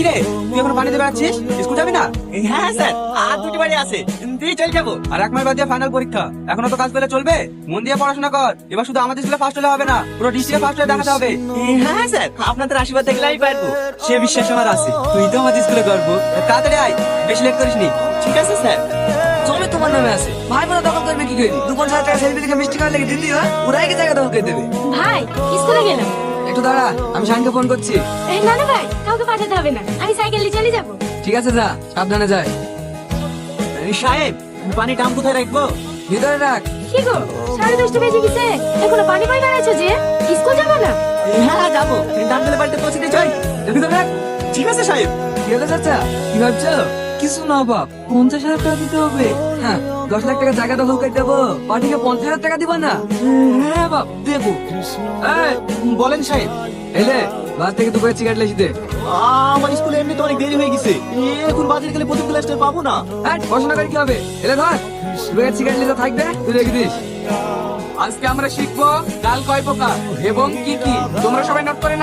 কি রে, তুই এখন পানি দেবে আছিস? স্কুল যাবি না? হ্যাঁ স্যার, আর দুটি বাড়ি আছে, দিয়ে চলে যাবো। আর এক মাস বাদ দিয়ে ফাইনাল পরীক্ষা, এখনো তো কাজ পেলে চলবে। মন দিয়ে পড়াশোনা কর, এবার শুধু আমাদের স্কুলে ফার্স্ট হলে হবে না, পুরো ডিস্ট্রিক্টে ফার্স্ট হয়ে দেখাতে হবে। হ্যাঁ স্যার, আপনাদের আশীর্বাদ দেখলে আমি পারবো, সে বিশ্বাস আমার আছে। তুই তো আমাদের স্কুলে গর্ব। তাড়াতাড়ি আয়, বেশি লেট করিস নি। ঠিক আছে স্যার। জমি তোমার নামে আছে, ভাই বোনা দখল করবে কি করে? 2,50,000 টাকা সেলফি দেখে মিষ্টি খাওয়ার লেগে দিদি হয়, ওরাই কি জায়গা দখল করে দেবে? ভাই স্কুলে গেলাম। একটু দাঁড়া, আমি শাহিনকে ফোন করছি। না না ভাই, কাউকে পাঠাতে হবে না, আমি সাইকেল নিয়ে চলে যাবো। ঠিক আছে, যা, সাবধানে যায়। সাহেব, পানি টাম কোথায় রাখবো? ভিতরে রাখ। কি গো, 10:30 বেজে গেছে, এখনো পানি পাই বেড়াচ্ছ যে? স্কুল যাবো না? হ্যাঁ যাবো, ডাক্তারের বাড়িতে পৌঁছে দিয়ে যাই। ভিতরে রাখ। ঠিক আছে সাহেব। কি হলো চাচা, কি ভাবছো? কিছু না বাপ, 50,000 টাকা দিতে হবে। হ্যাঁ, 10 লাখ টাকা জায়গা দখল করে দেবো, পার্টিকে 50,000 টাকা দিবা না? হ্যাঁ বাপ, দেবো। এই, বলেন সাহেব। এলে বাস থেকে দুপুরে সিগারেট লেসি দে। আমার স্কুলে এমনি তো অনেক দেরি হয়ে গেছে, এখন বাজারে গেলে প্রথম ক্লাসটা পাবো না। হ্যাঁ, পড়াশোনা করে কি হবে? এলে ধর, দুপুরে সিগারেট লেসা থাকবে, তুই রেখে দিস। আজকে আমরা শিখবো ডাল কয় প্রকার এবং কি কি। তোমরা সবাই নোট করে না?